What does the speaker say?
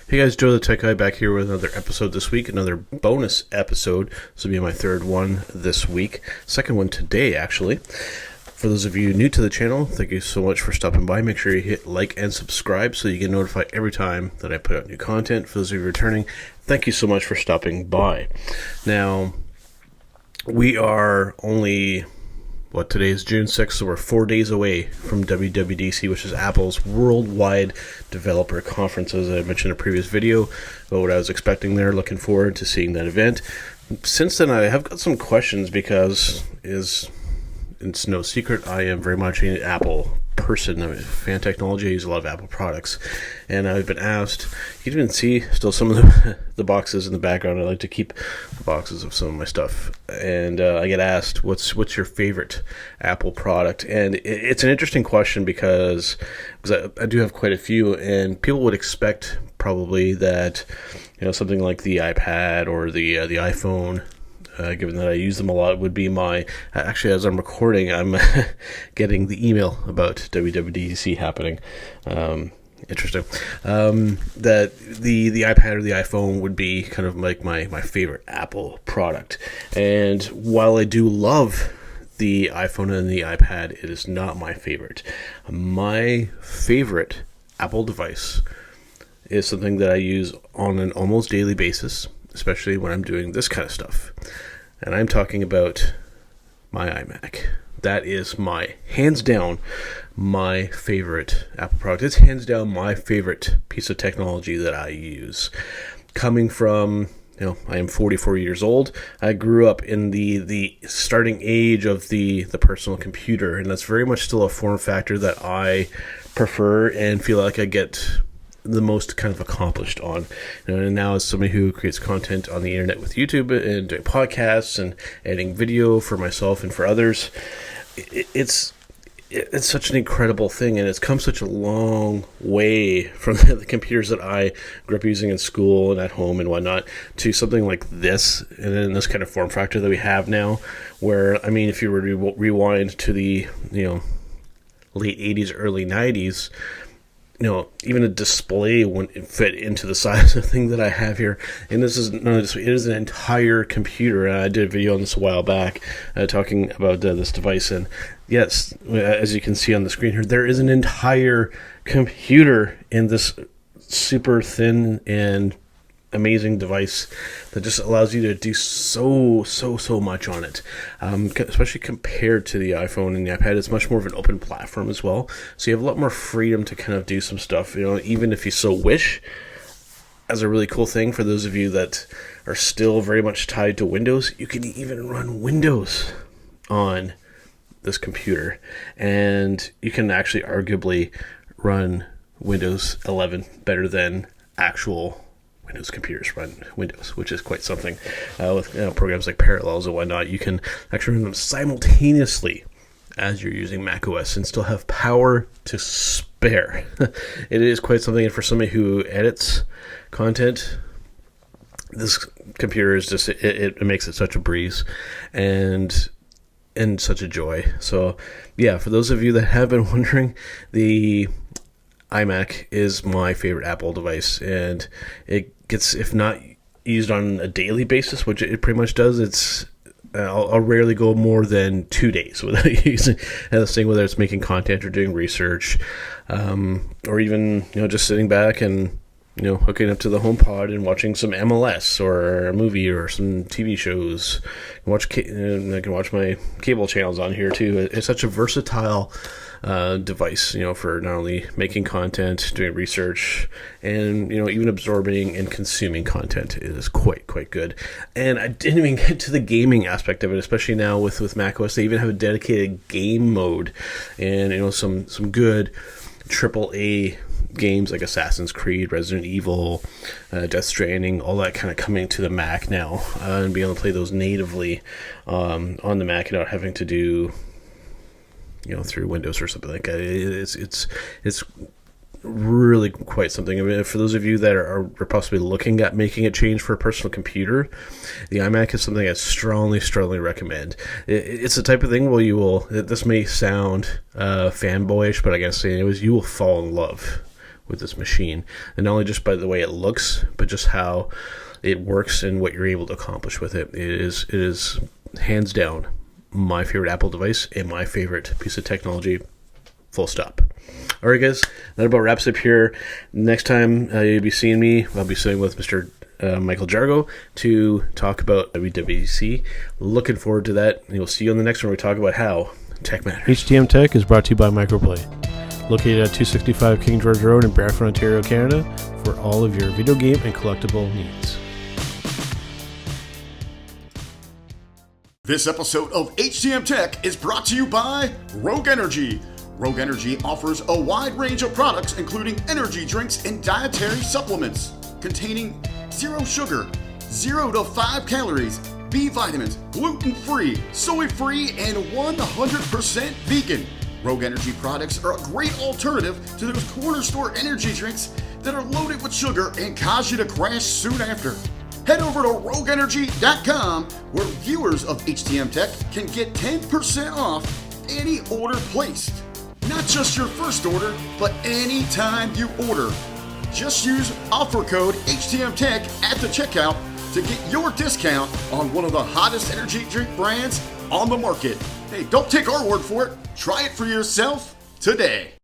Hey guys, Joe the Tech Guy back here with another episode this week, another bonus episode. This will be my third one this week, second one today actually. For those of you new to the channel, thank you so much for stopping by. Make sure you hit like and subscribe so you get notified every time that I put out new content. For those of you returning, thank you so much for stopping by. Now, we are only... today is June 6th, so we're 4 days away from WWDC, which is Apple's worldwide developer conference. As I mentioned in a previous video about what I was expecting there, looking forward to seeing that event. Since then, I have got some questions because it's no secret I am very much an Apple person. I'm a fan of technology. I use a lot of Apple products, and I've been asked, you can even see still some of the boxes in the background. I like to keep the boxes of some of my stuff, and I get asked, what's your favorite Apple product? And it's an interesting question because I do have quite a few, and people would expect probably that something like the iPad or the iPhone, given that I use them a lot, would be my... Actually, as I'm recording, I'm getting the email about WWDC happening. Interesting. That the iPad or the iPhone would be kind of like my favorite Apple product. And while I do love the iPhone and the iPad, it is not my favorite. My favorite Apple device is something that I use on an almost daily basis, especially when I'm doing this kind of stuff. And I'm talking about my iMac. That is hands down, my favorite Apple product. It's hands down my favorite piece of technology that I use. Coming from, I am 44 years old. I grew up in the starting age of the personal computer, and that's very much still a form factor that I prefer and feel like I get the most kind of accomplished on. And now, as somebody who creates content on the internet with YouTube and doing podcasts and editing video for myself and for others, it's such an incredible thing, and it's come such a long way from the computers that I grew up using in school and at home and whatnot to something like this, and then this kind of form factor that we have now, where, I mean, if you were to rewind to the late 80s, early 90s, even a display wouldn't fit into the size of the thing that I have here. And it is an entire computer. I did a video on this a while back talking about this device. And yes, as you can see on the screen here, there is an entire computer in this super thin and amazing device that just allows you to do so much on it, especially compared to the iPhone and the iPad. It's much more of an open platform as well, so you have a lot more freedom to kind of do some stuff, even if you so wish. As a really cool thing for those of you that are still very much tied to Windows, you can even run Windows on this computer, and you can actually arguably run Windows 11 better than actual Windows computers run Windows, which is quite something. With programs like Parallels and whatnot, you can actually run them simultaneously as you're using macOS and still have power to spare. It is quite something, and for somebody who edits content, this computer is just, it makes it such a breeze and such a joy. So yeah, for those of you that have been wondering, the iMac is my favorite Apple device, and it gets, if not used on a daily basis, which it pretty much does, I'll rarely go more than 2 days without using this thing, whether it's making content or doing research, or even just sitting back and hooking up to the HomePod and watching some MLS or a movie or some TV shows. I can watch my cable channels on here too. It's such a versatile device, for not only making content, doing research, and even absorbing and consuming content. It is quite good. And I didn't even get to the gaming aspect of it, especially now with macOS. They even have a dedicated game mode, and some good AAA games like Assassin's Creed, Resident Evil, Death Stranding, all that kind of coming to the Mac now, and being able to play those natively on the Mac without having to do through Windows or something like that. It's really quite something. I mean, for those of you that are possibly looking at making a change for a personal computer, the iMac is something I strongly recommend. It's the type of thing where this may sound fanboyish, but I gotta say anyways, you will fall in love with this machine, and not only just by the way it looks, but just how it works and what you're able to accomplish with it. It is hands down my favorite Apple device and my favorite piece of technology, full stop. All right, guys, that about wraps up here. Next time you'll be seeing me, I'll be sitting with Mr. Michael Jargo to talk about WWDC. Looking forward to that. And we'll see you on the next one where we talk about how tech matters. HTM Tech is brought to you by Microplay, located at 265 King George Road in Brantford, Ontario, Canada, for all of your video game and collectible needs. This episode of HTM Tech is brought to you by Rogue Energy. Rogue Energy offers a wide range of products, including energy drinks and dietary supplements, containing 0 sugar, 0 to 5 calories, B vitamins, gluten-free, soy-free, and 100% vegan. Rogue Energy products are a great alternative to those corner store energy drinks that are loaded with sugar and cause you to crash soon after. Head over to RogueEnergy.com, where viewers of HTM Tech can get 10% off any order placed. Not just your first order, but any time you order. Just use offer code HTM Tech at the checkout to get your discount on one of the hottest energy drink brands on the market. Hey, don't take our word for it. Try it for yourself today.